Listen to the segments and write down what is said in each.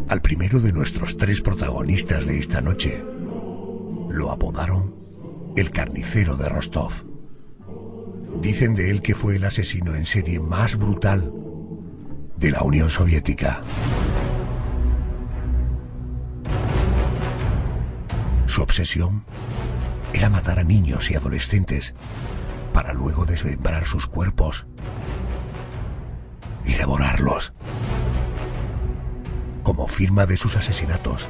Al primero de nuestros tres protagonistas de esta noche lo apodaron el carnicero de Rostov. Dicen de él que fue el asesino en serie más brutal de la Unión Soviética. Su obsesión era matar a niños y adolescentes para luego desmembrar sus cuerpos y devorarlos. Como firma de sus asesinatos,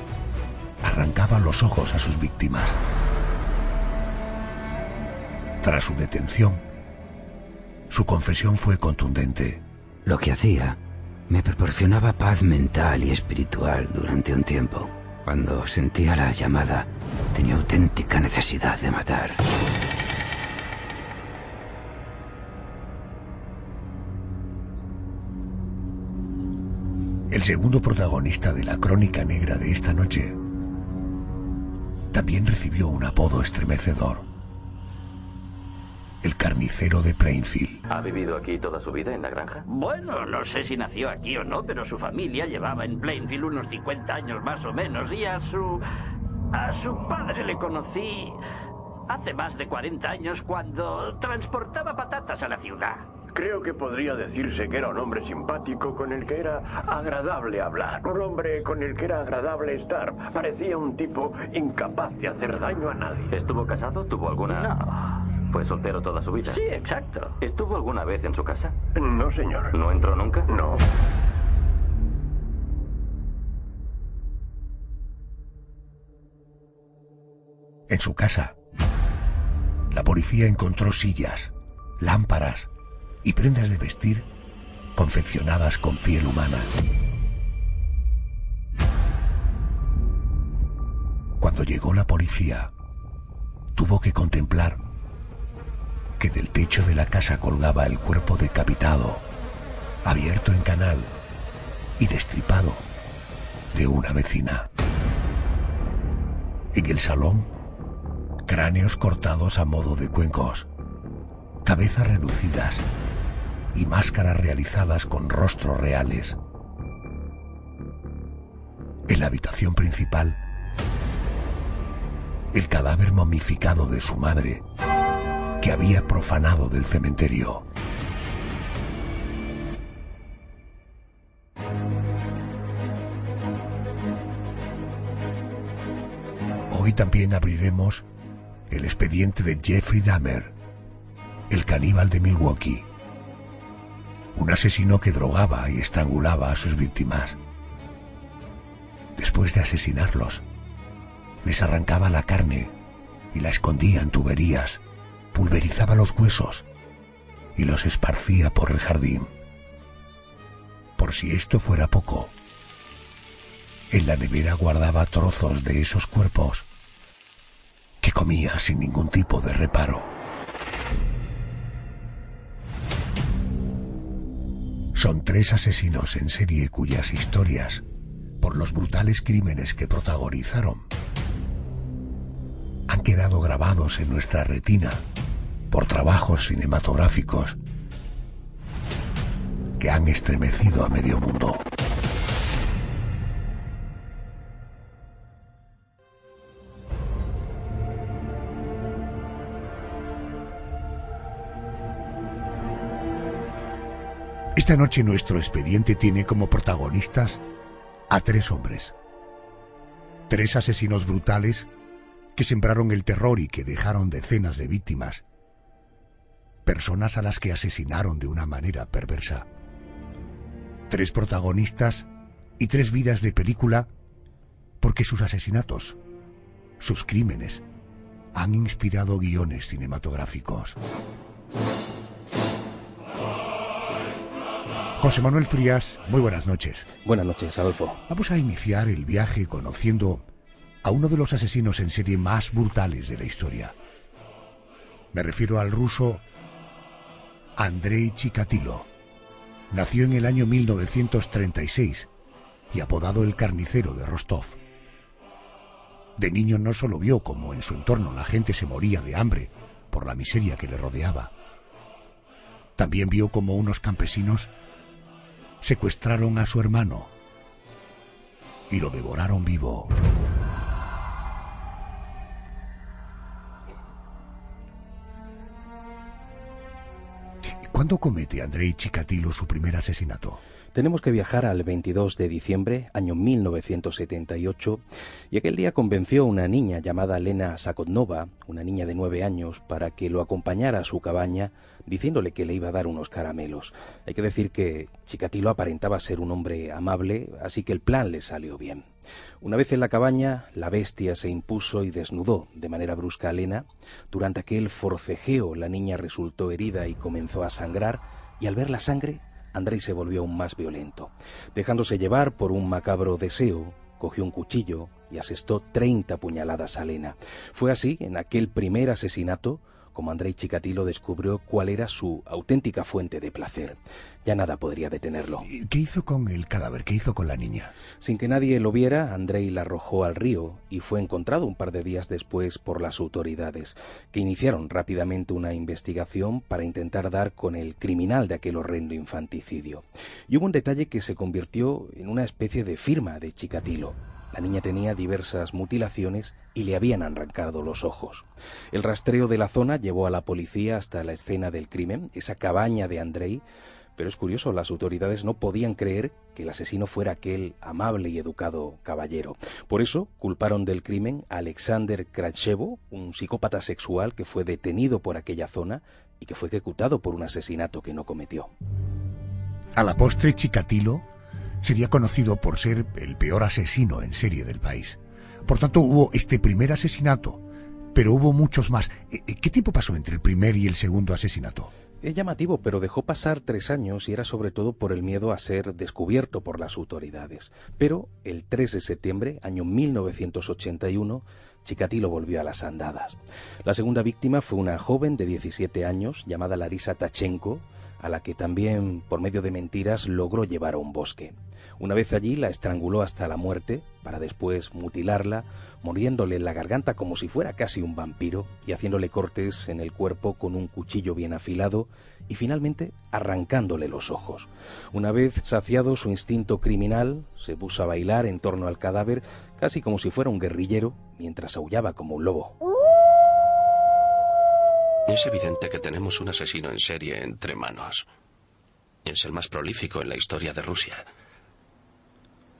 arrancaba los ojos a sus víctimas. Tras su detención, su confesión fue contundente. Lo que hacía me proporcionaba paz mental y espiritual durante un tiempo. Cuando sentía la llamada, tenía auténtica necesidad de matar. El segundo protagonista de la crónica negra de esta noche también recibió un apodo estremecedor: el carnicero de Plainfield. ¿Ha vivido aquí toda su vida en la granja? Bueno, no sé si nació aquí o no, pero su familia llevaba en Plainfield unos 50 años más o menos, y a su padre le conocí hace más de 40 años cuando transportaba patatas a la ciudad. Creo que podría decirse que era un hombre simpático con el que era agradable hablar. Un hombre con el que era agradable estar. Parecía un tipo incapaz de hacer daño a nadie. ¿Estuvo casado? ¿Tuvo alguna...? No. ¿Fue soltero toda su vida? Sí, exacto. ¿Estuvo alguna vez en su casa? No, señor. ¿No entró nunca? No. En su casa, la policía encontró sillas, lámparas y prendas de vestir confeccionadas con piel humana. Cuando llegó la policía, tuvo que contemplar que del techo de la casa colgaba el cuerpo decapitado, abierto en canal y destripado de una vecina. En el salón, cráneos cortados a modo de cuencos, cabezas reducidas y máscaras realizadas con rostros reales. En la habitación principal, el cadáver momificado de su madre, que había profanado del cementerio. Hoy también abriremos el expediente de Jeffrey Dahmer, el caníbal de Milwaukee, un asesino que drogaba y estrangulaba a sus víctimas. Después de asesinarlos, les arrancaba la carne y la escondía en tuberías, pulverizaba los huesos y los esparcía por el jardín. Por si esto fuera poco, en la nevera guardaba trozos de esos cuerpos que comía sin ningún tipo de reparo. Son tres asesinos en serie cuyas historias, por los brutales crímenes que protagonizaron, han quedado grabados en nuestra retina por trabajos cinematográficos que han estremecido a medio mundo. Esta noche nuestro expediente tiene como protagonistas a tres hombres, tres asesinos brutales que sembraron el terror y que dejaron decenas de víctimas, personas a las que asesinaron de una manera perversa. Tres protagonistas y tres vidas de película, porque sus asesinatos, sus crímenes, han inspirado guiones cinematográficos. José Manuel Frías, muy buenas noches. Buenas noches, Adolfo. Vamos a iniciar el viaje conociendo a uno de los asesinos en serie más brutales de la historia. Me refiero al ruso Andrei Chikatilo. Nació en el año 1936 y apodado el carnicero de Rostov. De niño no solo vio cómo en su entorno la gente se moría de hambre por la miseria que le rodeaba, también vio cómo unos campesinos secuestraron a su hermano y lo devoraron vivo. ¿Cuándo comete Andrei Chikatilo su primer asesinato? Tenemos que viajar al 22 de diciembre, año 1978, y aquel día convenció a una niña llamada Lena Sakodnova, una niña de 9 años, para que lo acompañara a su cabaña, diciéndole que le iba a dar unos caramelos. Hay que decir que Chikatilo aparentaba ser un hombre amable, así que el plan le salió bien. Una vez en la cabaña, la bestia se impuso y desnudó de manera brusca a Lena. Durante aquel forcejeo, la niña resultó herida y comenzó a sangrar, y al ver la sangre, Andrei se volvió aún más violento. Dejándose llevar por un macabro deseo, cogió un cuchillo y asestó 30 puñaladas a Lena. Fue así, en aquel primer asesinato, como Andrei Chikatilo descubrió cuál era su auténtica fuente de placer. Ya nada podría detenerlo. ¿Qué hizo con el cadáver? ¿Qué hizo con la niña? Sin que nadie lo viera, Andrei la arrojó al río y fue encontrado un par de días después por las autoridades, que iniciaron rápidamente una investigación para intentar dar con el criminal de aquel horrendo infanticidio. Y hubo un detalle que se convirtió en una especie de firma de Chikatilo. La niña tenía diversas mutilaciones y le habían arrancado los ojos. El rastreo de la zona llevó a la policía hasta la escena del crimen, esa cabaña de Andrei, pero es curioso, las autoridades no podían creer que el asesino fuera aquel amable y educado caballero. Por eso culparon del crimen a Alexander Kravchevo, un psicópata sexual que fue detenido por aquella zona y que fue ejecutado por un asesinato que no cometió. A la postre, Chikatilo sería conocido por ser el peor asesino en serie del país. Por tanto, hubo este primer asesinato, pero hubo muchos más. ¿Qué tiempo pasó entre el primer y el segundo asesinato? Es llamativo, pero dejó pasar 3 años y era sobre todo por el miedo a ser descubierto por las autoridades. Pero el 3 de septiembre, año 1981, Chikatilo volvió a las andadas. La segunda víctima fue una joven de 17 años llamada Larisa Tachenko, a la que también, por medio de mentiras, logró llevar a un bosque. Una vez allí la estranguló hasta la muerte, para después mutilarla, muriéndole en la garganta como si fuera casi un vampiro, y haciéndole cortes en el cuerpo con un cuchillo bien afilado, y finalmente arrancándole los ojos. Una vez saciado su instinto criminal, se puso a bailar en torno al cadáver, casi como si fuera un guerrillero, mientras aullaba como un lobo. Es evidente que tenemos un asesino en serie entre manos. Es el más prolífico en la historia de Rusia.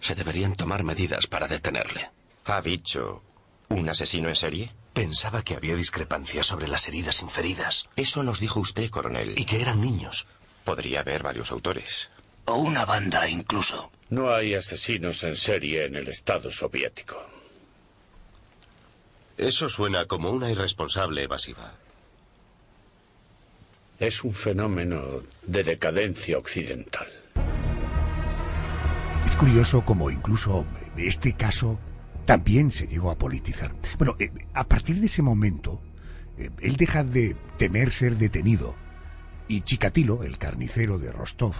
Se deberían tomar medidas para detenerle. ¿Ha dicho un asesino en serie? Pensaba que había discrepancias sobre las heridas inferidas. Eso nos dijo usted, coronel. Y que eran niños. Podría haber varios autores. O una banda, incluso. No hay asesinos en serie en el Estado soviético. Eso suena como una irresponsable evasiva. Es un fenómeno de decadencia occidental. Es curioso cómo incluso este caso también se llegó a politizar. Bueno, a partir de ese momento, él deja de temer ser detenido y Chikatilo, el carnicero de Rostov,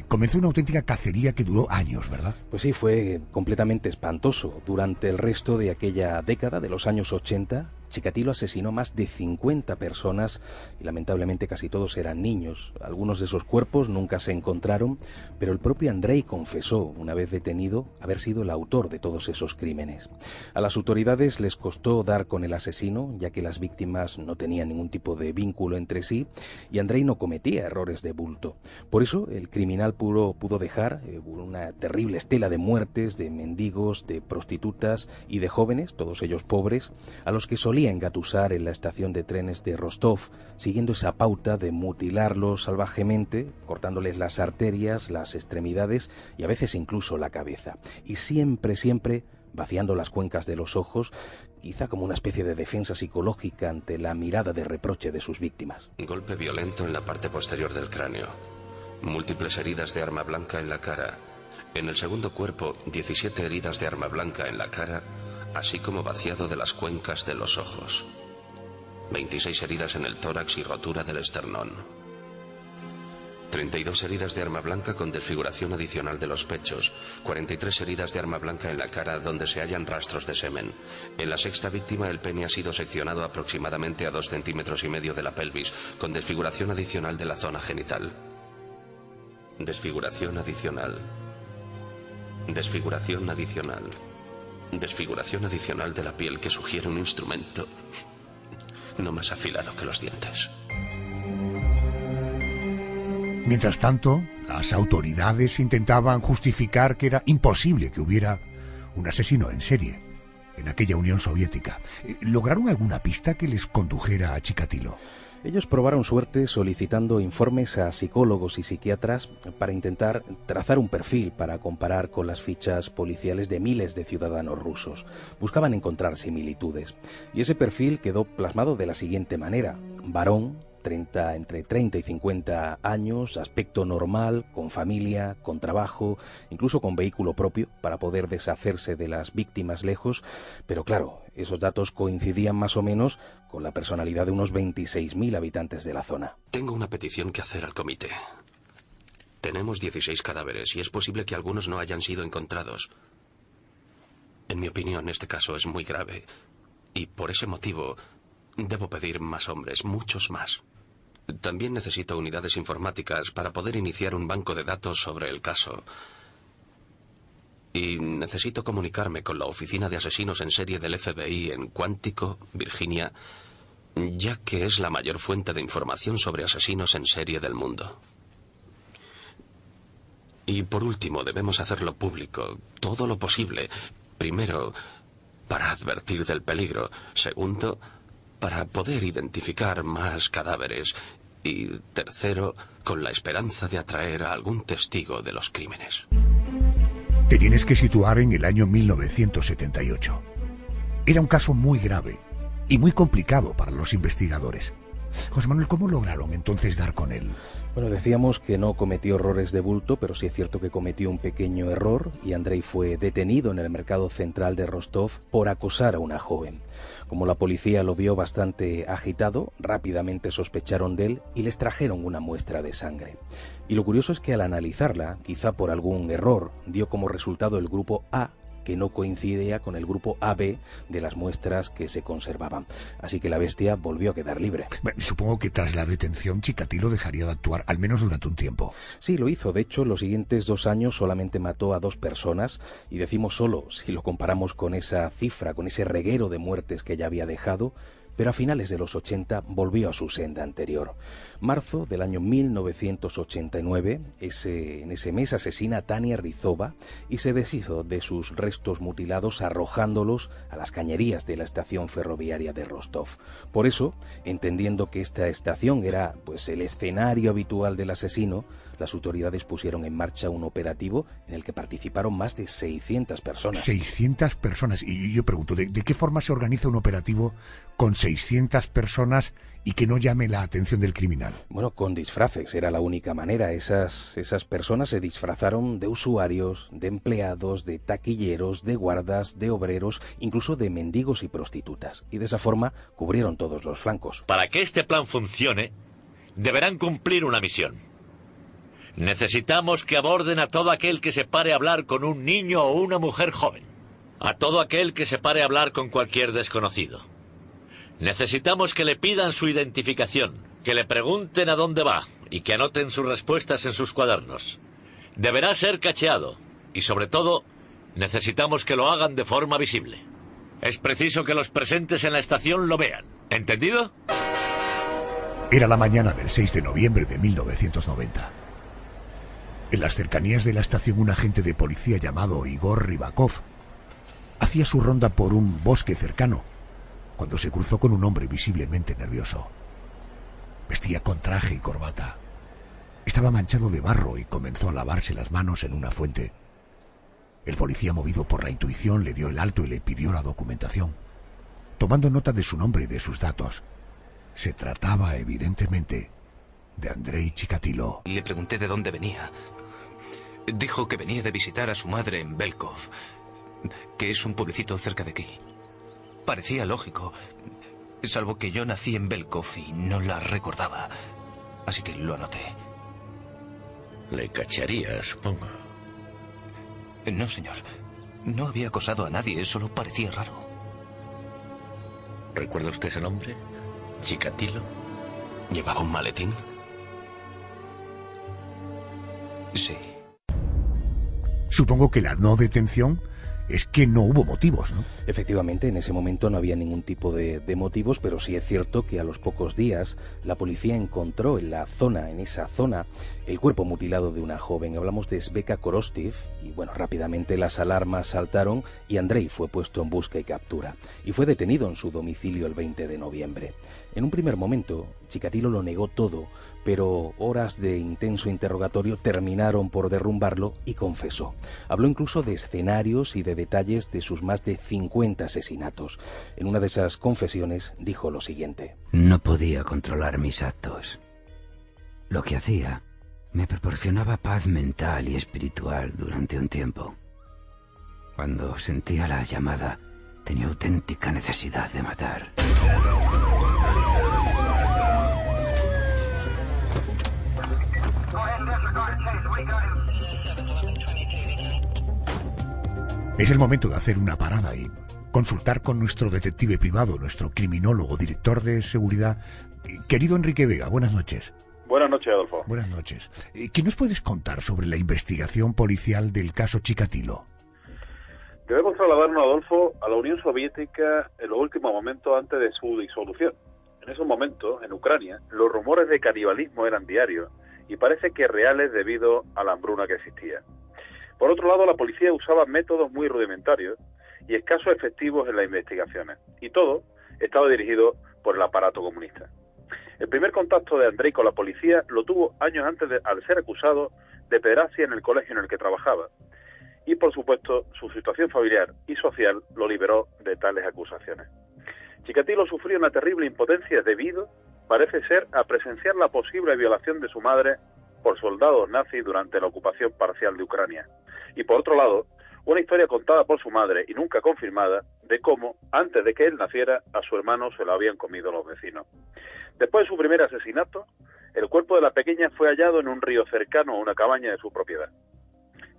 comenzó una auténtica cacería que duró años, ¿verdad? Pues sí, fue completamente espantoso. Durante el resto de aquella década, de los años 80, Chikatilo asesinó más de 50 personas y lamentablemente casi todos eran niños. Algunos de esos cuerpos nunca se encontraron, pero el propio Andrei confesó, una vez detenido, haber sido el autor de todos esos crímenes. A las autoridades les costó dar con el asesino, ya que las víctimas no tenían ningún tipo de vínculo entre sí y Andrei no cometía errores de bulto. Por eso el criminal pudo dejar una terrible estela de muertes, de mendigos, de prostitutas y de jóvenes, todos ellos pobres, a los que solía engatusar en la estación de trenes de Rostov, siguiendo esa pauta de mutilarlos salvajemente, cortándoles las arterias, las extremidades y a veces incluso la cabeza. Y siempre vaciando las cuencas de los ojos, quizá como una especie de defensa psicológica ante la mirada de reproche de sus víctimas. Golpe violento en la parte posterior del cráneo. Múltiples heridas de arma blanca en la cara. En el segundo cuerpo, 17 heridas de arma blanca en la cara, así como vaciado de las cuencas de los ojos. 26 heridas en el tórax y rotura del esternón. 32 heridas de arma blanca con desfiguración adicional de los pechos, 43 heridas de arma blanca en la cara donde se hallan rastros de semen. En la sexta víctima el pene ha sido seccionado aproximadamente a 2,5 centímetros de la pelvis, con desfiguración adicional de la zona genital. Desfiguración adicional. Desfiguración adicional. Desfiguración adicional de la piel que sugiere un instrumento no más afilado que los dientes. Mientras tanto, las autoridades intentaban justificar que era imposible que hubiera un asesino en serie en aquella Unión Soviética. ¿Lograron alguna pista que les condujera a Chikatilo? Ellos probaron suerte solicitando informes a psicólogos y psiquiatras para intentar trazar un perfil para comparar con las fichas policiales de miles de ciudadanos rusos. Buscaban encontrar similitudes. Y ese perfil quedó plasmado de la siguiente manera: varón, entre 30 y 50 años, aspecto normal, con familia, con trabajo, incluso con vehículo propio para poder deshacerse de las víctimas lejos, pero claro, esos datos coincidían más o menos con la personalidad de unos 26.000 habitantes de la zona. Tengo una petición que hacer al comité. Tenemos 16 cadáveres y es posible que algunos no hayan sido encontrados. En mi opinión, este caso es muy grave y por ese motivo debo pedir más hombres, muchos más. También necesito unidades informáticas para poder iniciar un banco de datos sobre el caso. Y necesito comunicarme con la oficina de asesinos en serie del FBI en Quantico, Virginia, ya que es la mayor fuente de información sobre asesinos en serie del mundo. Y por último, debemos hacerlo público, todo lo posible. Primero, para advertir del peligro. Segundo, para poder identificar más cadáveres. Y tercero, con la esperanza de atraer a algún testigo de los crímenes. Te tienes que situar en el año 1978. Era un caso muy grave y muy complicado para los investigadores. José Manuel, ¿cómo lograron entonces dar con él? Bueno, decíamos que no cometió errores de bulto, pero sí es cierto que cometió un pequeño error y Andrei fue detenido en el mercado central de Rostov por acosar a una joven. Como la policía lo vio bastante agitado, rápidamente sospecharon de él y les trajeron una muestra de sangre. Y lo curioso es que al analizarla, quizá por algún error, dio como resultado el grupo A, que no coincidía con el grupo AB de las muestras que se conservaban. Así que la bestia volvió a quedar libre. Bueno, supongo que tras la detención Chikatilo dejaría de actuar, al menos durante un tiempo. Sí, lo hizo. De hecho, los siguientes 2 años solamente mató a 2 personas, y decimos solo si lo comparamos con esa cifra, con ese reguero de muertes que ya había dejado, pero a finales de los 80 volvió a su senda anterior. Marzo del año 1989, en ese mes asesina a Tania Rizova y se deshizo de sus restos mutilados arrojándolos a las cañerías de la estación ferroviaria de Rostov. Por eso, entendiendo que esta estación era pues el escenario habitual del asesino, las autoridades pusieron en marcha un operativo en el que participaron más de 600 personas. 600 personas. Y yo pregunto, ¿de qué forma se organiza un operativo con 600 personas y que no llame la atención del criminal? Bueno, con disfraces era la única manera. Esas personas se disfrazaron de usuarios, de empleados, de taquilleros, de guardas, de obreros, incluso de mendigos y prostitutas. Y de esa forma cubrieron todos los flancos. Para que este plan funcione, deberán cumplir una misión. Necesitamos que aborden a todo aquel que se pare a hablar con un niño o una mujer joven. A todo aquel que se pare a hablar con cualquier desconocido. Necesitamos que le pidan su identificación, que le pregunten a dónde va y que anoten sus respuestas en sus cuadernos. Deberá ser cacheado y, sobre todo, necesitamos que lo hagan de forma visible. Es preciso que los presentes en la estación lo vean. ¿Entendido? Era la mañana del 6 de noviembre de 1990. En las cercanías de la estación, un agente de policía llamado Igor Rybakov hacía su ronda por un bosque cercano cuando se cruzó con un hombre visiblemente nervioso. Vestía con traje y corbata. Estaba manchado de barro y comenzó a lavarse las manos en una fuente. El policía, movido por la intuición, le dio el alto y le pidió la documentación, tomando nota de su nombre y de sus datos. Se trataba, evidentemente, de Andrei Chikatilo. Le pregunté de dónde venía. Dijo que venía de visitar a su madre en Belkov, que es un pueblecito cerca de aquí. Parecía lógico, salvo que yo nací en Belkov y no la recordaba, así que lo anoté. Le cacharía, supongo. No, señor. No había acosado a nadie, solo parecía raro. ¿Recuerda usted ese nombre? ¿Chikatilo? ¿Llevaba un maletín? Sí. Supongo que la no detención es que no hubo motivos, ¿no? Efectivamente, en ese momento no había ningún tipo de motivos, pero sí es cierto que a los pocos días la policía encontró en esa zona, el cuerpo mutilado de una joven. Hablamos de Sveka Korostiv y, bueno, rápidamente las alarmas saltaron y Andrei fue puesto en busca y captura. Y fue detenido en su domicilio el 20 de noviembre. En un primer momento, Chikatilo lo negó todo, pero horas de intenso interrogatorio terminaron por derrumbarlo y confesó. Habló incluso de escenarios y de detalles de sus más de 50 asesinatos. En una de esas confesiones dijo lo siguiente: No podía controlar mis actos. Lo que hacía me proporcionaba paz mental y espiritual durante un tiempo. Cuando sentía la llamada, tenía auténtica necesidad de matar. Es el momento de hacer una parada y consultar con nuestro detective privado, nuestro criminólogo, director de seguridad. Querido Enrique Vega, buenas noches. Buenas noches, Adolfo. Buenas noches. ¿Qué nos puedes contar sobre la investigación policial del caso Chikatilo? Debemos trasladarnos, Adolfo, a la Unión Soviética en los últimos momentos antes de su disolución. En esos momentos, en Ucrania, los rumores de canibalismo eran diarios y parece que reales debido a la hambruna que existía. Por otro lado, la policía usaba métodos muy rudimentarios y escasos efectivos en las investigaciones, y todo estaba dirigido por el aparato comunista. El primer contacto de Andrei con la policía lo tuvo años antes al ser acusado de pederastia en el colegio en el que trabajaba, y por supuesto su situación familiar y social lo liberó de tales acusaciones. Chikatilo sufrió una terrible impotencia debido, parece ser, a presenciar la posible violación de su madre por soldados nazis durante la ocupación parcial de Ucrania. Y por otro lado, una historia contada por su madre y nunca confirmada de cómo, antes de que él naciera, a su hermano se lo habían comido los vecinos. Después de su primer asesinato, el cuerpo de la pequeña fue hallado en un río cercano a una cabaña de su propiedad.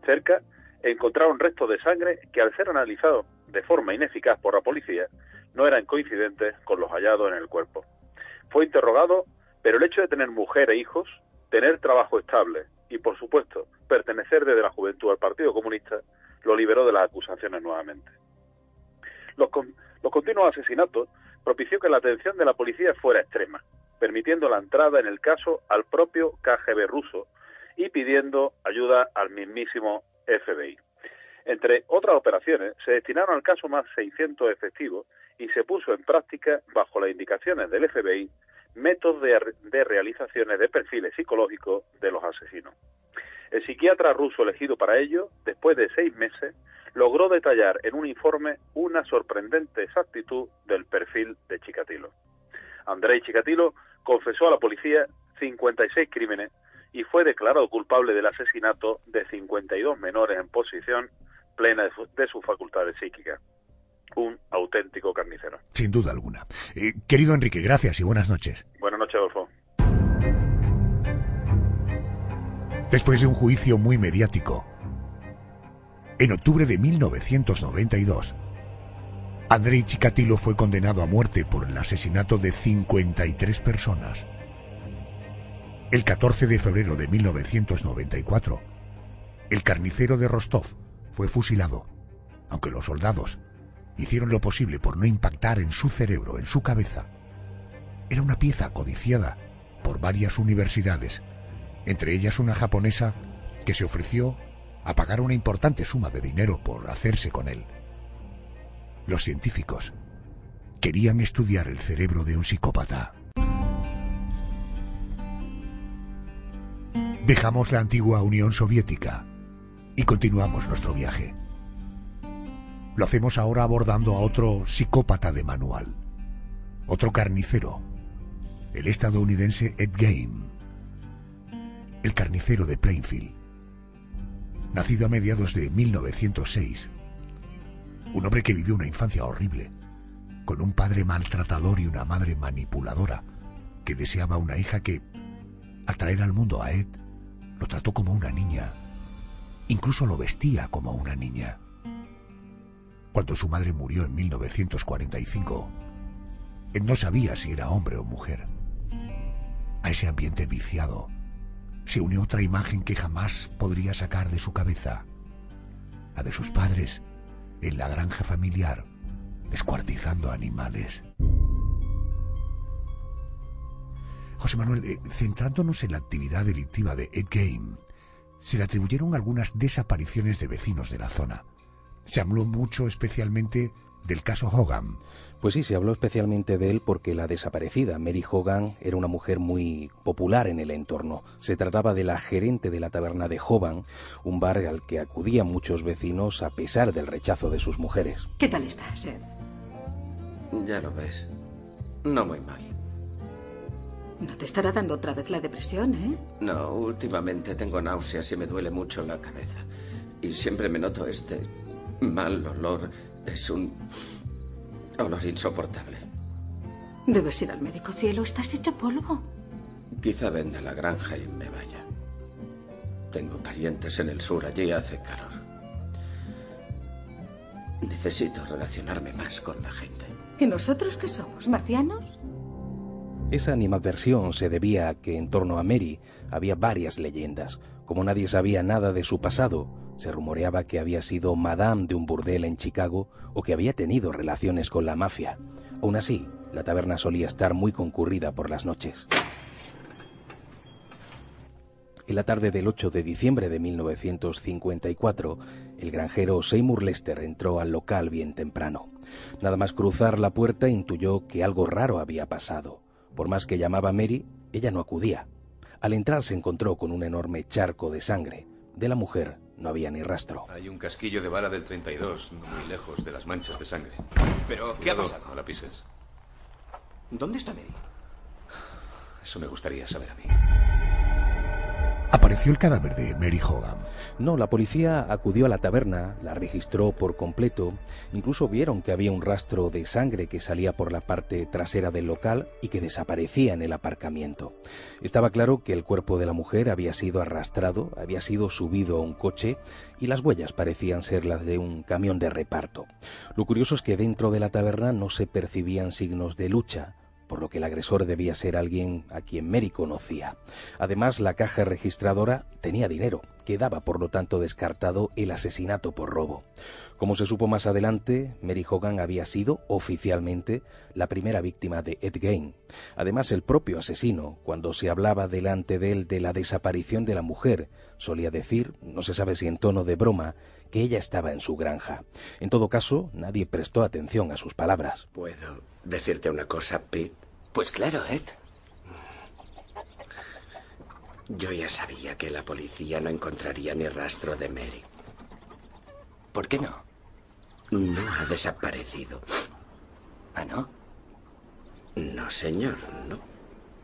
Cerca encontraron restos de sangre que, al ser analizados de forma ineficaz por la policía, no eran coincidentes con los hallados en el cuerpo. Fue interrogado, pero el hecho de tener mujer e hijos, tener trabajo estable y, por supuesto, pertenecer desde la juventud al Partido Comunista, lo liberó de las acusaciones nuevamente. Los continuos asesinatos propició que la atención de la policía fuera extrema, permitiendo la entrada en el caso al propio KGB ruso y pidiendo ayuda al mismísimo FBI. Entre otras operaciones, se destinaron al caso más 600 efectivos y se puso en práctica, bajo las indicaciones del FBI, métodos de realizaciones de perfiles psicológicos de los asesinos. El psiquiatra ruso elegido para ello, después de 6 meses, logró detallar en un informe una sorprendente exactitud del perfil de Chikatilo. Andrei Chikatilo confesó a la policía 56 crímenes y fue declarado culpable del asesinato de 52 menores en posición plena de sus facultades psíquicas. Un auténtico carnicero. Sin duda alguna. Querido Enrique, gracias y buenas noches. Buenas noches, Adolfo. Después de un juicio muy mediático, en octubre de 1992, Andrei Chikatilo fue condenado a muerte por el asesinato de 53 personas. El 14 de febrero de 1994, el carnicero de Rostov fue fusilado, aunque los soldados hicieron lo posible por no impactar en su cerebro, en su cabeza. Era una pieza codiciada por varias universidades, entre ellas una japonesa que se ofreció a pagar una importante suma de dinero por hacerse con él. Los científicos querían estudiar el cerebro de un psicópata. Dejamos la antigua Unión Soviética y continuamos nuestro viaje. Lo hacemos ahora abordando a otro psicópata de manual, otro carnicero, el estadounidense Ed Gein, el carnicero de Plainfield, nacido a mediados de 1906, un hombre que vivió una infancia horrible, con un padre maltratador y una madre manipuladora, que deseaba una hija que, al traer al mundo a Ed, Lo trató como una niña. Incluso lo vestía como una niña. Cuando su madre murió en 1945, él no sabía si era hombre o mujer. A ese ambiente viciado se unió otra imagen que jamás podría sacar de su cabeza, la de sus padres en la granja familiar, descuartizando animales. José Manuel, centrándonos en la actividad delictiva de Ed Gein, se le atribuyeron algunas desapariciones de vecinos de la zona. Se habló mucho especialmente del caso Hogan. Pues sí, se habló especialmente de él porque la desaparecida Mary Hogan era una mujer muy popular en el entorno. Se trataba de la gerente de la taberna de Hoban, un bar al que acudían muchos vecinos a pesar del rechazo de sus mujeres. ¿Qué tal estás, Ed? Ya lo ves. No muy mal. No te estará dando otra vez la depresión, ¿eh? No, últimamente tengo náuseas y me duele mucho la cabeza. Y siempre me noto este mal olor. Es un olor insoportable. Debes ir al médico, cielo. Estás hecho polvo. Quizá venda la granja y me vaya. Tengo parientes en el sur. Allí hace calor. Necesito relacionarme más con la gente. ¿Y nosotros qué somos? ¿Marcianos? Esa animadversión se debía a que en torno a Mary había varias leyendas. Como nadie sabía nada de su pasado, se rumoreaba que había sido madame de un burdel en Chicago o que había tenido relaciones con la mafia. Aún así, la taberna solía estar muy concurrida por las noches. En la tarde del 8 de diciembre de 1954, el granjero Seymour Lester entró al local bien temprano. Nada más cruzar la puerta intuyó que algo raro había pasado. Por más que llamaba a Mary, ella no acudía. Al entrar se encontró con un enorme charco de sangre. De la mujer no había ni rastro. Hay un casquillo de bala del 32, no muy lejos de las manchas de sangre. ¿Pero qué ha pasado? No la pises. ¿Dónde está Mary? Eso me gustaría saber a mí. Apareció el cadáver de Mary Hogan. No, la policía acudió a la taberna, la registró por completo. Incluso vieron que había un rastro de sangre que salía por la parte trasera del local y que desaparecía en el aparcamiento. Estaba claro que el cuerpo de la mujer había sido arrastrado, había sido subido a un coche y las huellas parecían ser las de un camión de reparto. Lo curioso es que dentro de la taberna no se percibían signos de lucha, por lo que el agresor debía ser alguien a quien Mary conocía. Además, la caja registradora tenía dinero. Quedaba, por lo tanto, descartado el asesinato por robo. Como se supo más adelante, Mary Hogan había sido, oficialmente, la primera víctima de Ed Gein. Además, el propio asesino, cuando se hablaba delante de él de la desaparición de la mujer, solía decir, no se sabe si en tono de broma, que ella estaba en su granja. En todo caso, nadie prestó atención a sus palabras. ¿Puedo decirte una cosa, Pete? Pues claro, Ed. Yo ya sabía que la policía no encontraría ni rastro de Mary. ¿Por qué no? No ha desaparecido. ¿Ah, no? No, señor, no.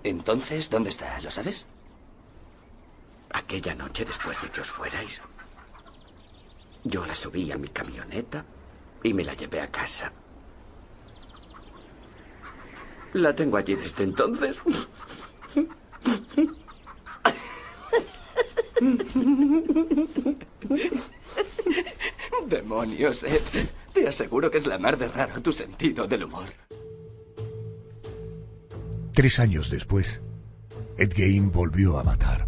Entonces, ¿dónde está? ¿Lo sabes? Aquella noche después de que os fuerais, yo la subí a mi camioneta y me la llevé a casa. La tengo allí desde entonces. Demonios, Ed. Te aseguro que es la mar de raro tu sentido del humor. 3 años después, Ed Gein volvió a matar.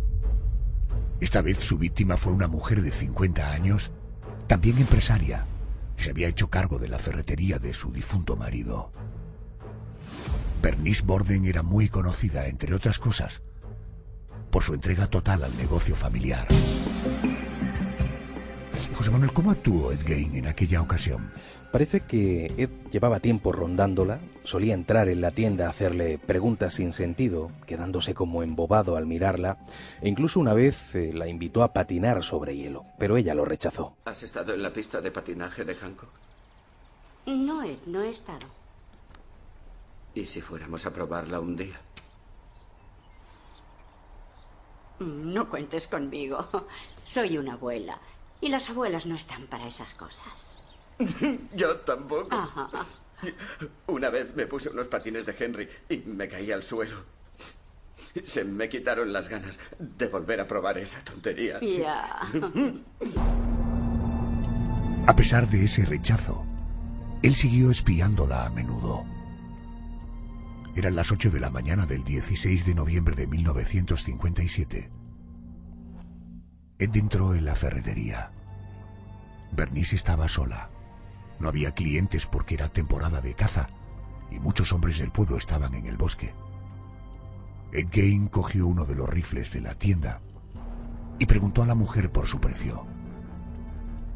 Esta vez su víctima fue una mujer de 50 años, también empresaria. Se había hecho cargo de la ferretería de su difunto marido. Bernice Borden era muy conocida, entre otras cosas, por su entrega total al negocio familiar. José Manuel, ¿cómo actuó Ed Gein en aquella ocasión? Parece que Ed llevaba tiempo rondándola, solía entrar en la tienda a hacerle preguntas sin sentido, quedándose como embobado al mirarla, e incluso una vez la invitó a patinar sobre hielo, pero ella lo rechazó. ¿Has estado en la pista de patinaje de Hancock? No, Ed, no he estado. ¿Y si fuéramos a probarla un día? No cuentes conmigo. Soy una abuela. Y las abuelas no están para esas cosas. Yo tampoco. Ajá. Una vez me puse unos patines de Henry y me caí al suelo. Se me quitaron las ganas de volver a probar esa tontería. Ya. A pesar de ese rechazo, él siguió espiándola a menudo. Eran las 8 de la mañana del 16 de noviembre de 1957. Ed entró en la ferretería. Bernice estaba sola. No había clientes porque era temporada de caza y muchos hombres del pueblo estaban en el bosque. Ed Gein cogió uno de los rifles de la tienda y preguntó a la mujer por su precio.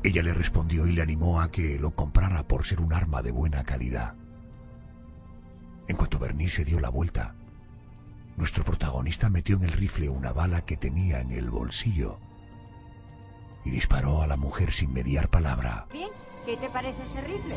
Ella le respondió y le animó a que lo comprara por ser un arma de buena calidad. En cuanto Bernice dio la vuelta, nuestro protagonista metió en el rifle una bala que tenía en el bolsillo y disparó a la mujer sin mediar palabra. Bien, ¿qué te parece ese rifle?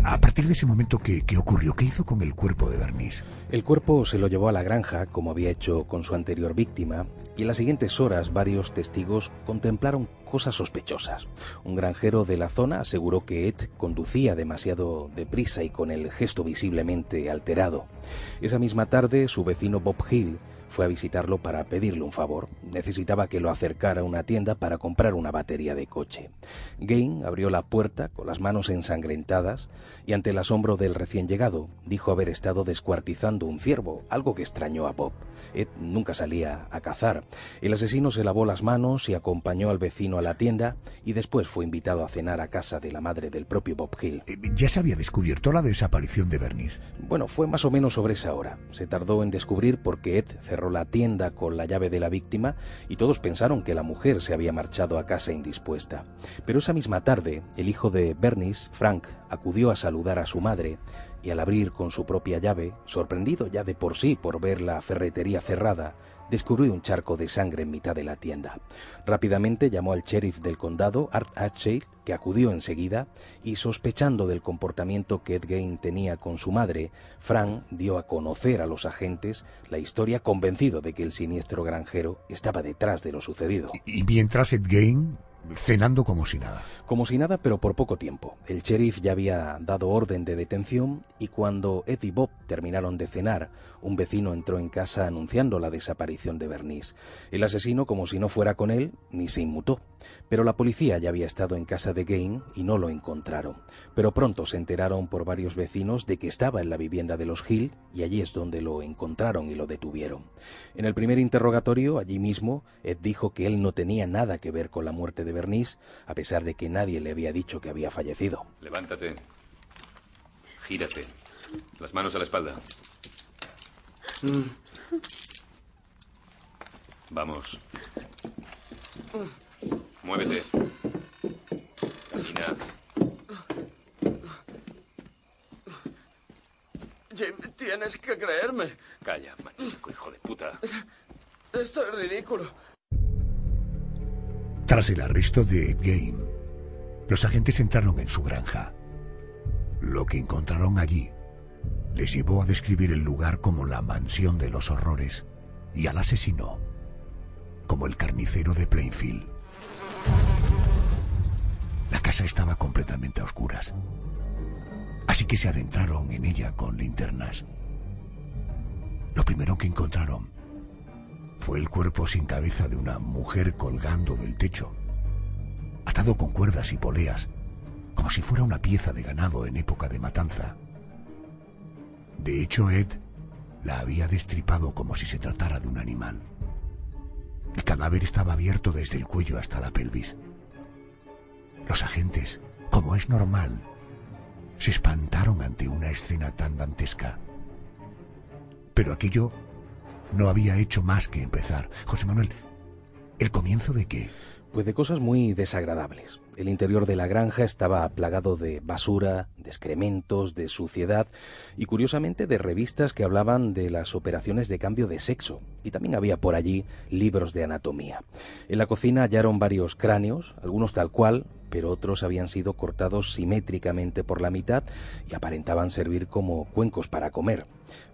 A partir de ese momento, ¿qué ocurrió? ¿Qué hizo con el cuerpo de Bernice? El cuerpo se lo llevó a la granja, como había hecho con su anterior víctima, y en las siguientes horas varios testigos contemplaron cosas sospechosas. Un granjero de la zona aseguró que Ed conducía demasiado deprisa y con el gesto visiblemente alterado. Esa misma tarde, su vecino Bob Hill fue a visitarlo para pedirle un favor. Necesitaba que lo acercara a una tienda para comprar una batería de coche. Gein abrió la puerta con las manos ensangrentadas y ante el asombro del recién llegado dijo haber estado descuartizando un ciervo, algo que extrañó a Bob. Ed nunca salía a cazar. El asesino se lavó las manos y acompañó al vecino a la tienda y después fue invitado a cenar a casa de la madre del propio Bob Hill. ¿Ya se había descubierto la desaparición de Bernice? Bueno, fue más o menos sobre esa hora. Se tardó en descubrir porque Ed cerró la tienda con la llave de la víctima y todos pensaron que la mujer se había marchado a casa indispuesta. Pero esa misma tarde, el hijo de Bernice, Frank, acudió a saludar a su madre y al abrir con su propia llave, sorprendido ya de por sí por ver la ferretería cerrada, descubrió un charco de sangre en mitad de la tienda. Rápidamente llamó al sheriff del condado, Art Hatchell, que acudió enseguida, y sospechando del comportamiento que Ed Gein tenía con su madre, Frank dio a conocer a los agentes la historia, convencido de que el siniestro granjero estaba detrás de lo sucedido. Y mientras Ed Gein cenando como si nada. Como si nada, pero por poco tiempo. El sheriff ya había dado orden de detención y cuando Ed y Bob terminaron de cenar, un vecino entró en casa anunciando la desaparición de Bernice. El asesino, como si no fuera con él, ni se inmutó. Pero la policía ya había estado en casa de Gein y no lo encontraron. Pero pronto se enteraron por varios vecinos de que estaba en la vivienda de los Hill y allí es donde lo encontraron y lo detuvieron. En el primer interrogatorio, allí mismo, Ed dijo que él no tenía nada que ver con la muerte de Bernice, a pesar de que nadie le había dicho que había fallecido. Levántate. Gírate. Las manos a la espalda. Vamos. Muévete. Camina. Jim, tienes que creerme. Calla, maniático, hijo de puta. Esto es ridículo. Tras el arresto de Ed Gein, los agentes entraron en su granja. Lo que encontraron allí les llevó a describir el lugar como la mansión de los horrores y al asesino como el carnicero de Plainfield. La casa estaba completamente a oscuras, así que se adentraron en ella con linternas. Lo primero que encontraron fue el cuerpo sin cabeza de una mujer colgando del techo, atado con cuerdas y poleas, como si fuera una pieza de ganado en época de matanza. De hecho, Ed la había destripado como si se tratara de un animal. El cadáver estaba abierto desde el cuello hasta la pelvis. Los agentes, como es normal, se espantaron ante una escena tan dantesca. Pero aquello no había hecho más que empezar. José Manuel, ¿el comienzo de qué? Pues de cosas muy desagradables. El interior de la granja estaba plagado de basura, de excrementos, de suciedad y curiosamente de revistas que hablaban de las operaciones de cambio de sexo. Y también había por allí libros de anatomía. En la cocina hallaron varios cráneos, algunos tal cual, pero otros habían sido cortados simétricamente por la mitad y aparentaban servir como cuencos para comer.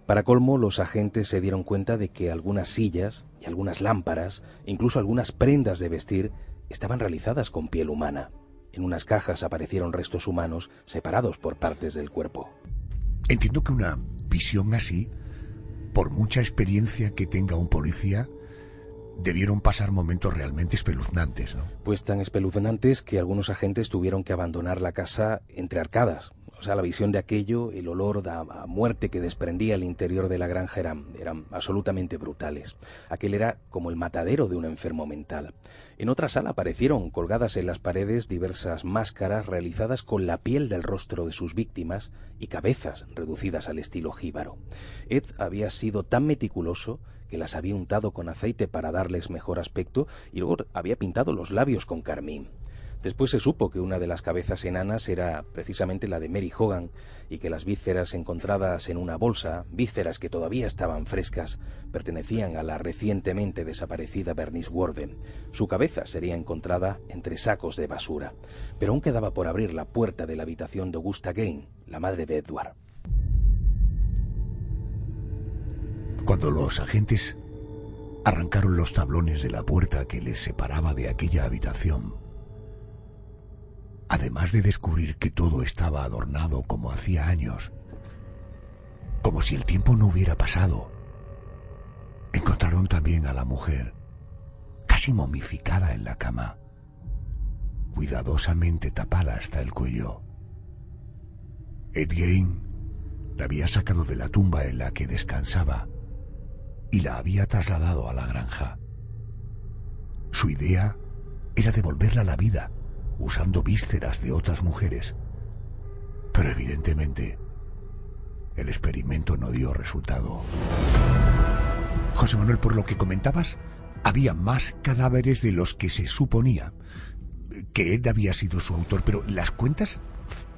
Para colmo, los agentes se dieron cuenta de que algunas sillas y algunas lámparas, incluso algunas prendas de vestir, estaban realizadas con piel humana. En unas cajas aparecieron restos humanos separados por partes del cuerpo. Entiendo que una visión así, por mucha experiencia que tenga un policía, debieron pasar momentos realmente espeluznantes, ¿no? Pues tan espeluznantes que algunos agentes tuvieron que abandonar la casa entre arcadas. O sea, la visión de aquello, el olor a muerte que desprendía el interior de la granja eran absolutamente brutales. Aquel era como el matadero de un enfermo mental. En otra sala aparecieron colgadas en las paredes diversas máscaras realizadas con la piel del rostro de sus víctimas y cabezas reducidas al estilo jíbaro. Ed había sido tan meticuloso que las había untado con aceite para darles mejor aspecto y luego había pintado los labios con carmín. Después se supo que una de las cabezas enanas era precisamente la de Mary Hogan y que las vísceras encontradas en una bolsa, vísceras que todavía estaban frescas, pertenecían a la recientemente desaparecida Bernice Warden. Su cabeza sería encontrada entre sacos de basura, pero aún quedaba por abrir la puerta de la habitación de Augusta Gain, la madre de Edward. Cuando los agentes arrancaron los tablones de la puerta que les separaba de aquella habitación, además de descubrir que todo estaba adornado como hacía años, como si el tiempo no hubiera pasado, encontraron también a la mujer, casi momificada en la cama, cuidadosamente tapada hasta el cuello. Ed Gein la había sacado de la tumba en la que descansaba y la había trasladado a la granja. Su idea era devolverla a la vida, usando vísceras de otras mujeres. Pero evidentemente, el experimento no dio resultado. José Manuel, por lo que comentabas, había más cadáveres de los que se suponía que Ed había sido su autor, pero las cuentas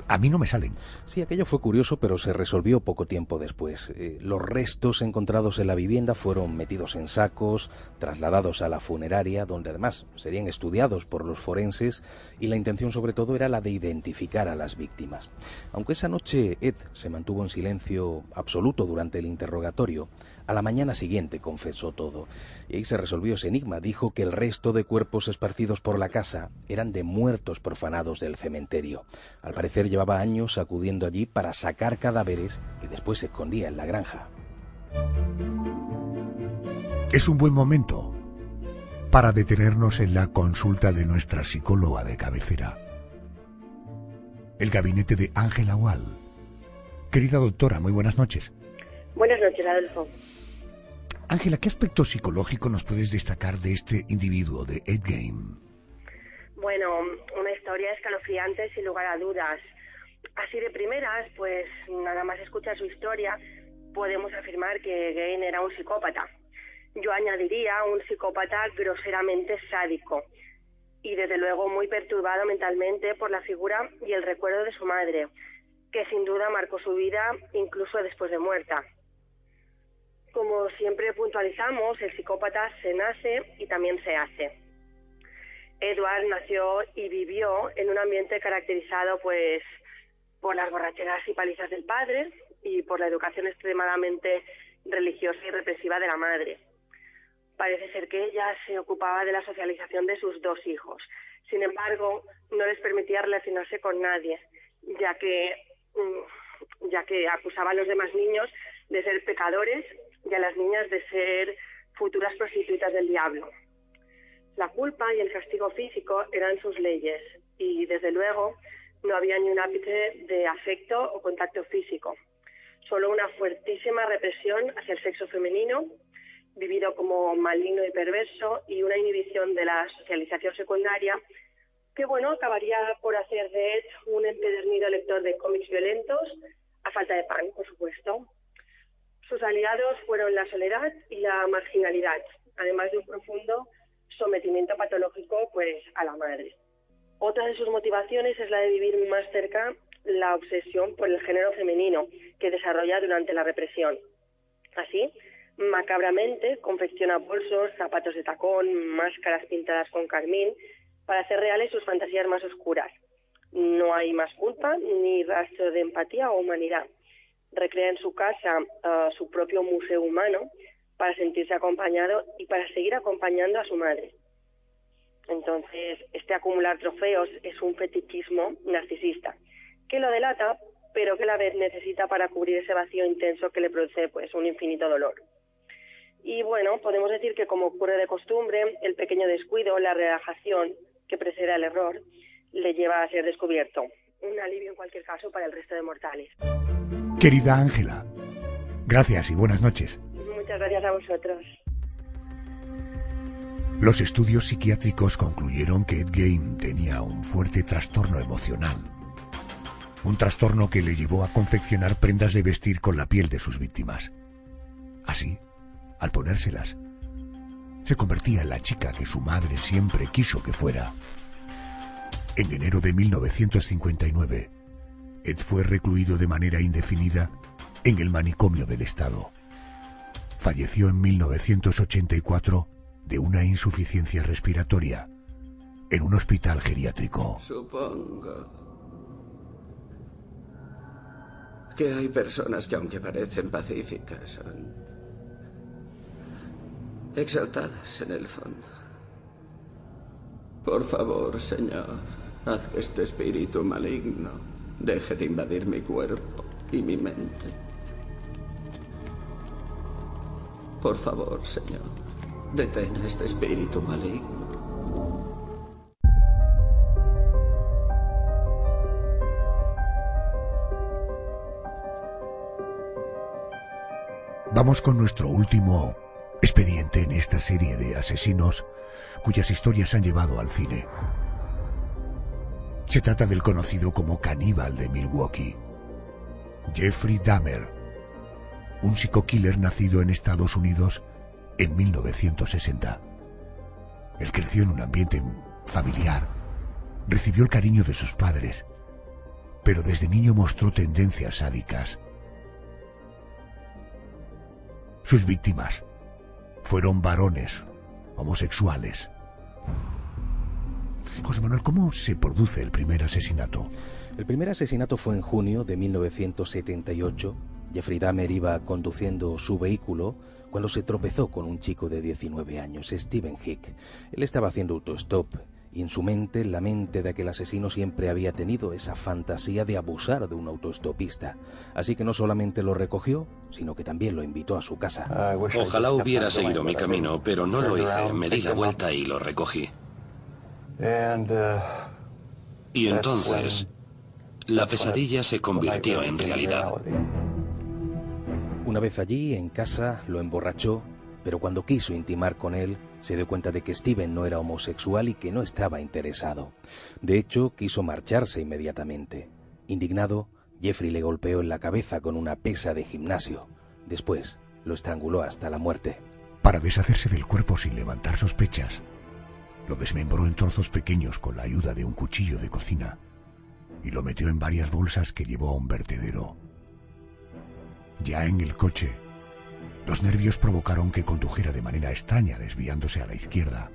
a mí no me salen. Sí, aquello fue curioso, pero se resolvió poco tiempo después. Los restos encontrados en la vivienda fueron metidos en sacos, trasladados a la funeraria, donde además serían estudiados por los forenses, y la intención sobre todo era la de identificar a las víctimas. Aunque esa noche Ed se mantuvo en silencio absoluto durante el interrogatorio, a la mañana siguiente confesó todo. Y ahí se resolvió ese enigma. Dijo que el resto de cuerpos esparcidos por la casa eran de muertos profanados del cementerio. Al parecer llevaba años acudiendo allí para sacar cadáveres que después se escondía en la granja. Es un buen momento para detenernos en la consulta de nuestra psicóloga de cabecera, el gabinete de Ángela Wall. Querida doctora, muy buenas noches. Buenas noches, Adolfo. Ángela, ¿qué aspecto psicológico nos puedes destacar de este individuo, de Ed Gein? Bueno, una historia escalofriante sin lugar a dudas. Así de primeras, pues nada más escuchar su historia, podemos afirmar que Gein era un psicópata. Yo añadiría un psicópata groseramente sádico y desde luego muy perturbado mentalmente por la figura y el recuerdo de su madre, que sin duda marcó su vida incluso después de muerta. Como siempre puntualizamos, el psicópata se nace y también se hace. Edward nació y vivió en un ambiente caracterizado pues por las borracheras y palizas del padre y por la educación extremadamente religiosa y represiva de la madre. Parece ser que ella se ocupaba de la socialización de sus dos hijos. Sin embargo, no les permitía relacionarse con nadie, ya que acusaba a los demás niños de ser pecadores y a las niñas de ser futuras prostitutas del diablo. La culpa y el castigo físico eran sus leyes y, desde luego, no había ni un ápice de afecto o contacto físico, solo una fuertísima represión hacia el sexo femenino, vivido como maligno y perverso, y una inhibición de la socialización secundaria que, bueno, acabaría por hacer de Ed un empedernido lector de cómics violentos, a falta de pan, por supuesto. Sus aliados fueron la soledad y la marginalidad, además de un profundo sometimiento patológico pues a la madre. Otra de sus motivaciones es la de vivir más cerca la obsesión por el género femenino que desarrolla durante la represión. Así, macabramente confecciona bolsos, zapatos de tacón, máscaras pintadas con carmín para hacer reales sus fantasías más oscuras. No hay más culpa ni rastro de empatía o humanidad. Recrea en su casa su propio museo humano para sentirse acompañado y para seguir acompañando a su madre. Entonces, este acumular trofeos es un fetichismo narcisista, que lo delata, pero que a la vez necesita para cubrir ese vacío intenso que le produce pues un infinito dolor. Y bueno, podemos decir que como ocurre de costumbre, el pequeño descuido, la relajación que precede al error, le lleva a ser descubierto. Un alivio en cualquier caso para el resto de mortales. Querida Ángela, gracias y buenas noches. Muchas gracias a vosotros. Los estudios psiquiátricos concluyeron que Ed Gein tenía un fuerte trastorno emocional. Un trastorno que le llevó a confeccionar prendas de vestir con la piel de sus víctimas. Así, al ponérselas, se convertía en la chica que su madre siempre quiso que fuera. En enero de 1959, Ed fue recluido de manera indefinida en el manicomio del Estado. Falleció en 1984 de una insuficiencia respiratoria en un hospital geriátrico. Supongo que hay personas que, aunque parecen pacíficas, son exaltadas en el fondo. Por favor, Señor, haz que este espíritu maligno deje de invadir mi cuerpo y mi mente. Por favor, Señor, detén a este espíritu maligno. Vamos con nuestro último expediente en esta serie de asesinos cuyas historias han llevado al cine. Se trata del conocido como caníbal de Milwaukee, Jeffrey Dahmer, un psico-killer nacido en Estados Unidos en 1960. Él creció en un ambiente familiar, recibió el cariño de sus padres, pero desde niño mostró tendencias sádicas. Sus víctimas fueron varones homosexuales. José Manuel, ¿cómo se produce el primer asesinato? El primer asesinato fue en junio de 1978. Jeffrey Dahmer iba conduciendo su vehículo cuando se tropezó con un chico de 19 años, Stephen Hick. Él estaba haciendo autostop y en su mente, la mente de aquel asesino siempre había tenido esa fantasía de abusar de un autostopista. Así que no solamente lo recogió, sino que también lo invitó a su casa. Ojalá hubiera seguido mi camino, pero no lo hice. Me di la vuelta y lo recogí. Y entonces, la pesadilla se convirtió en realidad. Una vez allí, en casa, lo emborrachó, pero cuando quiso intimar con él, se dio cuenta de que Steven no era homosexual y que no estaba interesado. De hecho, quiso marcharse inmediatamente. Indignado, Jeffrey le golpeó en la cabeza con una pesa de gimnasio. Después, lo estranguló hasta la muerte. Para deshacerse del cuerpo sin levantar sospechas, lo desmembró en trozos pequeños con la ayuda de un cuchillo de cocina y lo metió en varias bolsas que llevó a un vertedero. Ya en el coche, los nervios provocaron que condujera de manera extraña, desviándose a la izquierda,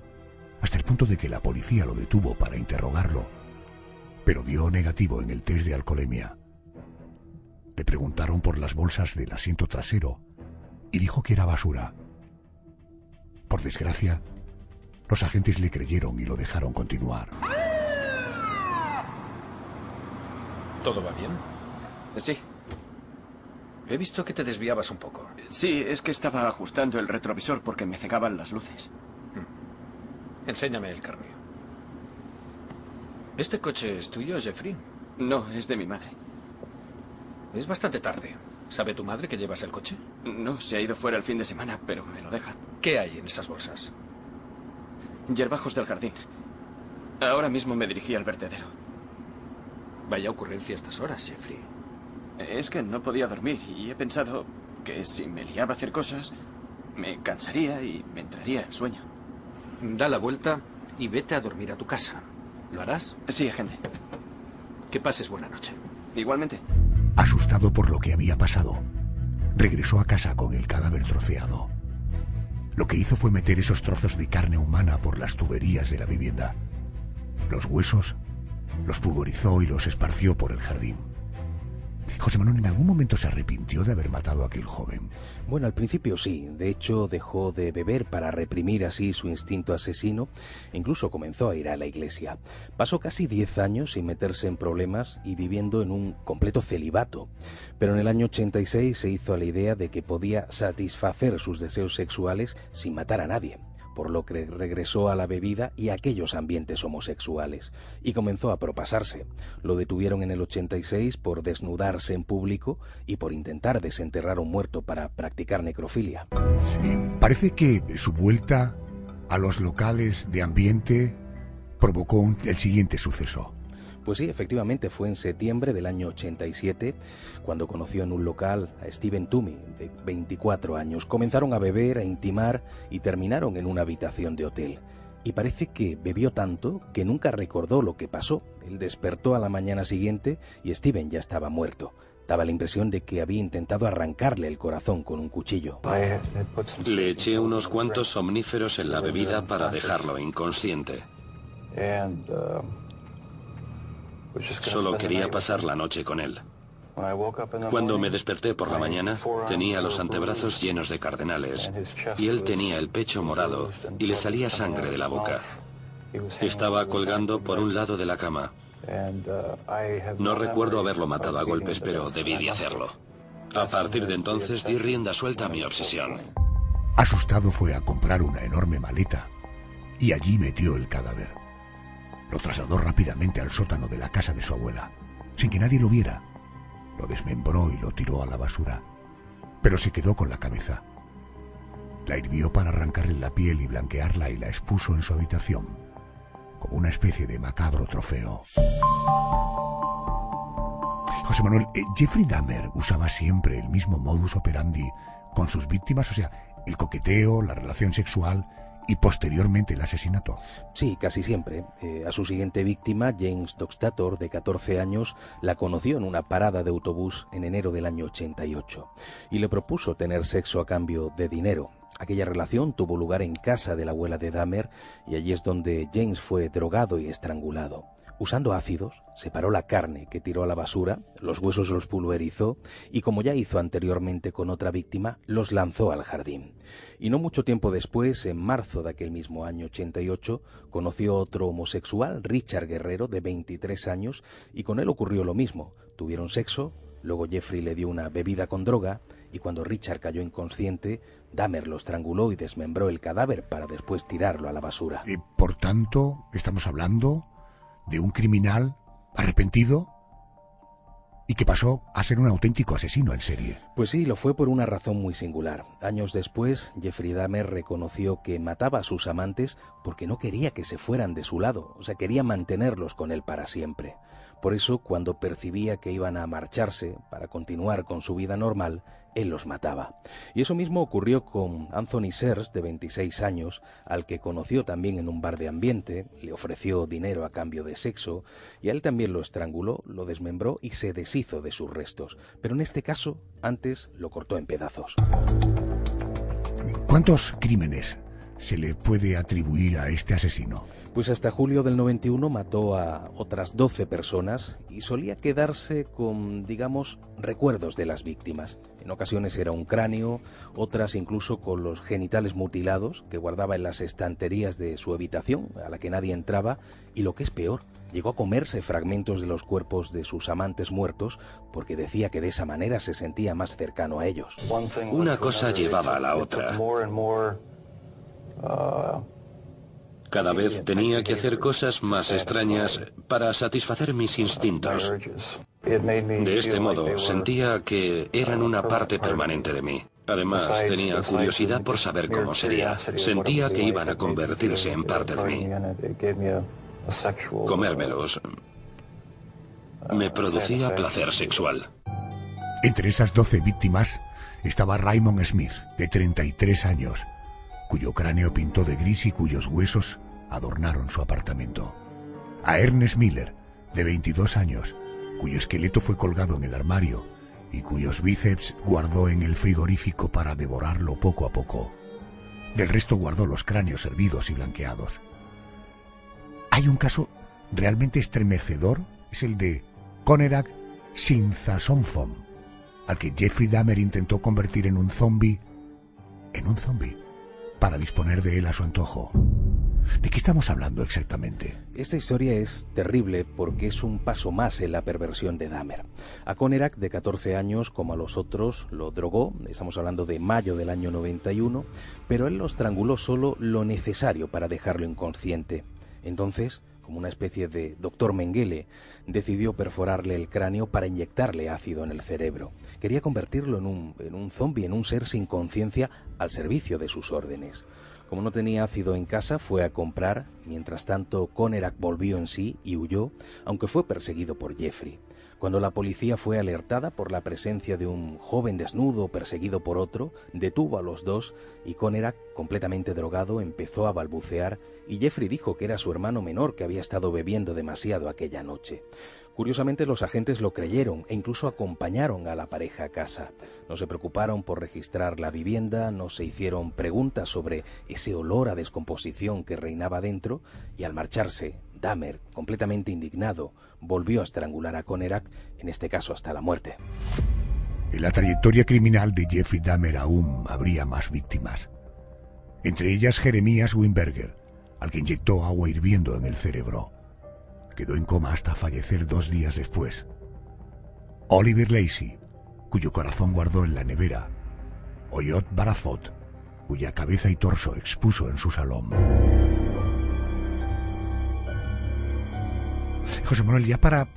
hasta el punto de que la policía lo detuvo para interrogarlo, pero dio negativo en el test de alcoholemia. Le preguntaron por las bolsas del asiento trasero y dijo que era basura. Por desgracia, los agentes le creyeron y lo dejaron continuar. ¿Todo va bien? Sí. He visto que te desviabas un poco. Sí, es que estaba ajustando el retrovisor porque me cegaban las luces. Enséñame el cráneo. ¿Este coche es tuyo, Jeffrey? No, es de mi madre. Es bastante tarde. ¿Sabe tu madre que llevas el coche? No, se ha ido fuera el fin de semana, pero me lo deja. ¿Qué hay en esas bolsas? Hierbajos del jardín. Ahora mismo me dirigí al vertedero. Vaya ocurrencia a estas horas, Jeffrey. Es que no podía dormir y he pensado que si me liaba a hacer cosas, me cansaría y me entraría el sueño. Da la vuelta y vete a dormir a tu casa. ¿Lo harás? Sí, agente. Que pases buena noche. Igualmente. Asustado por lo que había pasado, regresó a casa con el cadáver troceado. Lo que hizo fue meter esos trozos de carne humana por las tuberías de la vivienda. Los huesos los pulverizó y los esparció por el jardín. José Manuel, ¿en algún momento se arrepintió de haber matado a aquel joven? Bueno, al principio sí. De hecho, dejó de beber para reprimir así su instinto asesino. Incluso comenzó a ir a la iglesia. Pasó casi 10 años sin meterse en problemas y viviendo en un completo celibato. Pero en el año 86 se hizo a la idea de que podía satisfacer sus deseos sexuales sin matar a nadie, por lo que regresó a la bebida y a aquellos ambientes homosexuales, y comenzó a propasarse. Lo detuvieron en el 86 por desnudarse en público y por intentar desenterrar a un muerto para practicar necrofilia. Parece que su vuelta a los locales de ambiente provocó el siguiente suceso. Pues sí, efectivamente, fue en septiembre del año 87 cuando conoció en un local a Stephen Toomey, de 24 años. Comenzaron a beber, a intimar y terminaron en una habitación de hotel. Y parece que bebió tanto que nunca recordó lo que pasó. Él despertó a la mañana siguiente y Stephen ya estaba muerto. Daba la impresión de que había intentado arrancarle el corazón con un cuchillo. Le eché unos cuantos somníferos en la bebida para dejarlo inconsciente. Solo quería pasar la noche con él. Cuando me desperté por la mañana, tenía los antebrazos llenos de cardenales y él tenía el pecho morado y le salía sangre de la boca. Estaba colgando por un lado de la cama. No recuerdo haberlo matado a golpes, pero debí de hacerlo. A partir de entonces di rienda suelta a mi obsesión. Asustado fue a comprar una enorme maleta y allí metió el cadáver. Lo trasladó rápidamente al sótano de la casa de su abuela, sin que nadie lo viera. Lo desmembró y lo tiró a la basura, pero se quedó con la cabeza. La hirvió para arrancarle la piel y blanquearla y la expuso en su habitación, como una especie de macabro trofeo. José Manuel, Jeffrey Dahmer usaba siempre el mismo modus operandi con sus víctimas, o sea, el coqueteo, la relación sexual y posteriormente el asesinato. Sí, casi siempre. A su siguiente víctima, James Doxtator, de 14 años, la conoció en una parada de autobús en enero del año 88 y le propuso tener sexo a cambio de dinero. Aquella relación tuvo lugar en casa de la abuela de Dahmer y allí es donde James fue drogado y estrangulado. Usando ácidos, separó la carne que tiró a la basura, los huesos los pulverizó y, como ya hizo anteriormente con otra víctima, los lanzó al jardín. Y no mucho tiempo después, en marzo de aquel mismo año 88, conoció otro homosexual, Richard Guerrero, de 23 años, y con él ocurrió lo mismo. Tuvieron sexo, luego Jeffrey le dio una bebida con droga y cuando Richard cayó inconsciente, Dahmer lo estranguló y desmembró el cadáver para después tirarlo a la basura. Por tanto, estamos hablando de un criminal arrepentido y que pasó a ser un auténtico asesino en serie. Pues sí, lo fue por una razón muy singular. Años después, Jeffrey Dahmer reconoció que mataba a sus amantes porque no quería que se fueran de su lado, o sea, quería mantenerlos con él para siempre. Por eso, cuando percibía que iban a marcharse para continuar con su vida normal, él los mataba. Y eso mismo ocurrió con Anthony Sears, de 26 años, al que conoció también en un bar de ambiente, le ofreció dinero a cambio de sexo, y a él también lo estranguló, lo desmembró y se deshizo de sus restos. Pero en este caso, antes lo cortó en pedazos. ¿Cuántos crímenes se le puede atribuir a este asesino? Pues hasta julio del 91 mató a otras 12 personas y solía quedarse con, digamos, recuerdos de las víctimas. En ocasiones era un cráneo, otras incluso con los genitales mutilados que guardaba en las estanterías de su habitación, a la que nadie entraba, y lo que es peor, llegó a comerse fragmentos de los cuerpos de sus amantes muertos porque decía que de esa manera se sentía más cercano a ellos. Una cosa llevaba a la otra. Cada vez tenía que hacer cosas más extrañas para satisfacer mis instintos. De este modo, sentía que eran una parte permanente de mí. Además, tenía curiosidad por saber cómo sería. Sentía que iban a convertirse en parte de mí. Comérmelos me producía placer sexual. Entre esas 12 víctimas estaba Raymond Smith, de 33 años, cuyo cráneo pintó de gris y cuyos huesos adornaron su apartamento. A Ernest Miller, de 22 años, cuyo esqueleto fue colgado en el armario y cuyos bíceps guardó en el frigorífico para devorarlo poco a poco. Del resto guardó los cráneos hervidos y blanqueados. Hay un caso realmente estremecedor, es el de Conerak Sinthasomphom, al que Jeffrey Dahmer intentó convertir en un zombie, para disponer de él a su antojo. ¿De qué estamos hablando exactamente? Esta historia es terrible porque es un paso más en la perversión de Dahmer. A Conerak, de 14 años, como a los otros, lo drogó, estamos hablando de mayo del año 91, pero él lo estranguló solo lo necesario para dejarlo inconsciente. Entonces, como una especie de doctor Mengele, decidió perforarle el cráneo para inyectarle ácido en el cerebro. Quería convertirlo en un zombie, en un ser sin conciencia al servicio de sus órdenes. Como no tenía ácido en casa, fue a comprar. Mientras tanto, Conerak volvió en sí y huyó, aunque fue perseguido por Jeffrey. Cuando la policía fue alertada por la presencia de un joven desnudo perseguido por otro, detuvo a los dos y Conerak, completamente drogado, empezó a balbucear y Jeffrey dijo que era su hermano menor que había estado bebiendo demasiado aquella noche. Curiosamente, los agentes lo creyeron e incluso acompañaron a la pareja a casa. No se preocuparon por registrar la vivienda, no se hicieron preguntas sobre ese olor a descomposición que reinaba dentro y al marcharse, Dahmer, completamente indignado, volvió a estrangular a Conerak, en este caso hasta la muerte. En la trayectoria criminal de Jeffrey Dahmer aún habría más víctimas. Entre ellas Jeremías Wimberger, al que inyectó agua hirviendo en el cerebro. Quedó en coma hasta fallecer 2 días después. Oliver Lacey, cuyo corazón guardó en la nevera. Oyot Barafot, cuya cabeza y torso expuso en su salón. José Manuel, ya para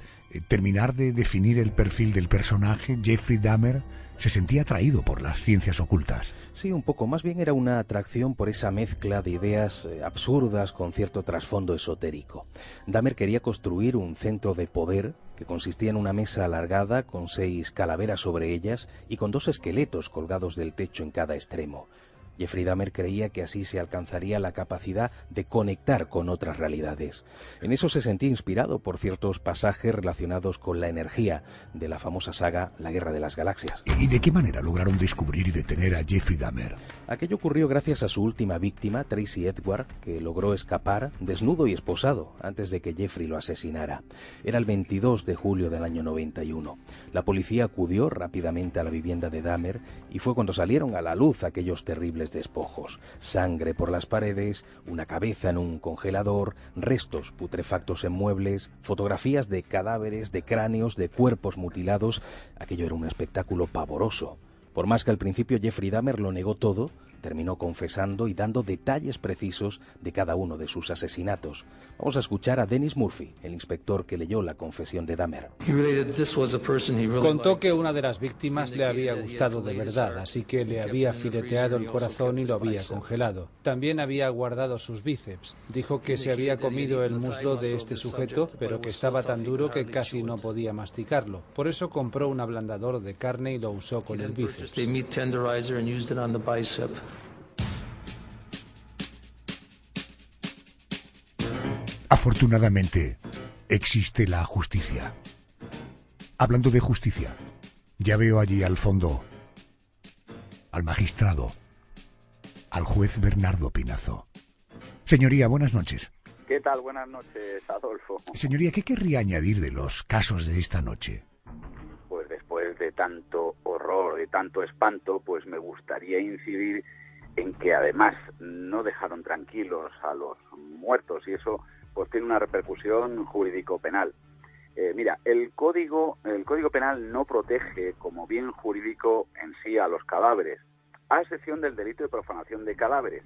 terminar de definir el perfil del personaje, Jeffrey Dahmer se sentía atraído por las ciencias ocultas. Sí, un poco. Más bien era una atracción por esa mezcla de ideas absurdas con cierto trasfondo esotérico. Dahmer quería construir un centro de poder que consistía en una mesa alargada con 6 calaveras sobre ellas y con 2 esqueletos colgados del techo en cada extremo. Jeffrey Dahmer creía que así se alcanzaría la capacidad de conectar con otras realidades. En eso se sentía inspirado por ciertos pasajes relacionados con la energía de la famosa saga La Guerra de las Galaxias. ¿Y de qué manera lograron descubrir y detener a Jeffrey Dahmer? Aquello ocurrió gracias a su última víctima, Tracy Edward, que logró escapar desnudo y esposado antes de que Jeffrey lo asesinara. Era el 22 de julio del año 91. La policía acudió rápidamente a la vivienda de Dahmer y fue cuando salieron a la luz aquellos terribles despojos: sangre por las paredes, una cabeza en un congelador, restos putrefactos en muebles, fotografías de cadáveres, de cráneos, de cuerpos mutilados. Aquello era un espectáculo pavoroso. Por más que al principio Jeffrey Dahmer lo negó todo, terminó confesando y dando detalles precisos de cada uno de sus asesinatos. Vamos a escuchar a Dennis Murphy, el inspector que leyó la confesión de Dahmer. Contó que una de las víctimas le había gustado de verdad, así que le había fileteado el corazón y lo había congelado. También había guardado sus bíceps. Dijo que se había comido el muslo de este sujeto, pero que estaba tan duro que casi no podía masticarlo. Por eso compró un ablandador de carne y lo usó con el bíceps. Afortunadamente, existe la justicia. Hablando de justicia, ya veo allí al fondo al magistrado, al juez Bernardo Pinazo. Señoría, buenas noches. ¿Qué tal? Buenas noches, Adolfo. Señoría, ¿qué querría añadir de los casos de esta noche? Pues después de tanto horror, de tanto espanto, pues me gustaría incidir en que además no dejaron tranquilos a los muertos, y eso pues tiene una repercusión jurídico-penal. Mira, el código penal no protege como bien jurídico en sí a los cadáveres, a excepción del delito de profanación de cadáveres.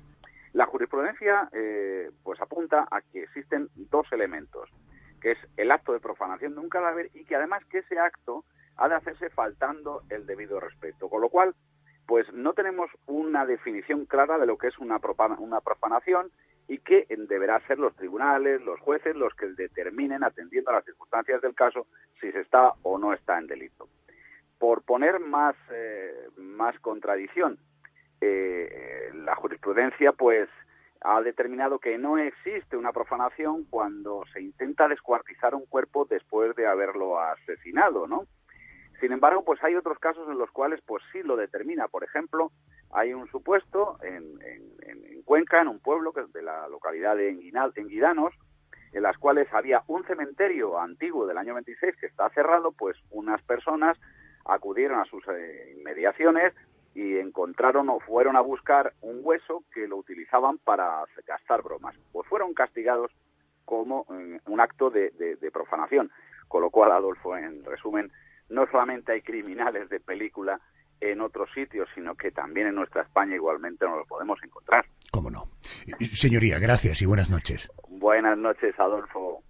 La jurisprudencia pues apunta a que existen 2 elementos, que es el acto de profanación de un cadáver y que además que ese acto ha de hacerse faltando el debido respeto, con lo cual pues no tenemos una definición clara de lo que es una profanación y que deberá ser los tribunales, los jueces, los que determinen, atendiendo a las circunstancias del caso, si se está o no está en delito. Por poner más contradicción, la jurisprudencia pues ha determinado que no existe una profanación cuando se intenta descuartizar un cuerpo después de haberlo asesinado, ¿no? Sin embargo, pues hay otros casos en los cuales pues sí lo determina. Por ejemplo, hay un supuesto en Cuenca, en un pueblo que es de la localidad de Enguidanos, en las cuales había un cementerio antiguo del año 26 que está cerrado, pues unas personas acudieron a sus inmediaciones y encontraron o fueron a buscar un hueso que lo utilizaban para gastar bromas. Pues fueron castigados como un acto de profanación. Con lo cual, Adolfo, en resumen, no solamente hay criminales de película en otros sitios, sino que también en nuestra España igualmente nos los podemos encontrar. ¿Cómo no? Señoría, gracias y buenas noches. Buenas noches, Adolfo.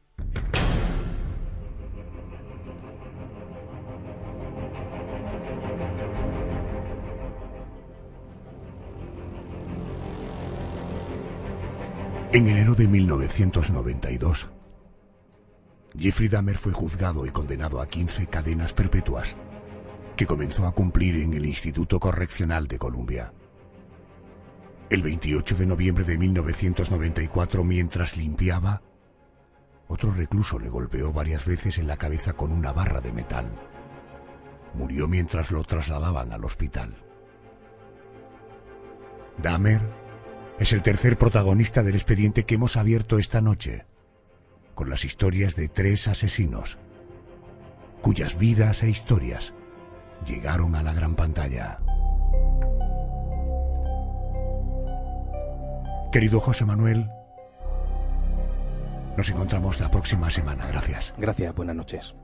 En enero de 1992, Jeffrey Dahmer fue juzgado y condenado a 15 cadenas perpetuas, que comenzó a cumplir en el Instituto Correccional de Columbia. El 28 de noviembre de 1994, mientras limpiaba, otro recluso le golpeó varias veces en la cabeza con una barra de metal. Murió mientras lo trasladaban al hospital. Dahmer es el tercer protagonista del expediente que hemos abierto esta noche, con las historias de 3 asesinos, cuyas vidas e historias llegaron a la gran pantalla. Querido José Manuel, nos encontramos la próxima semana. Gracias. Gracias, buenas noches.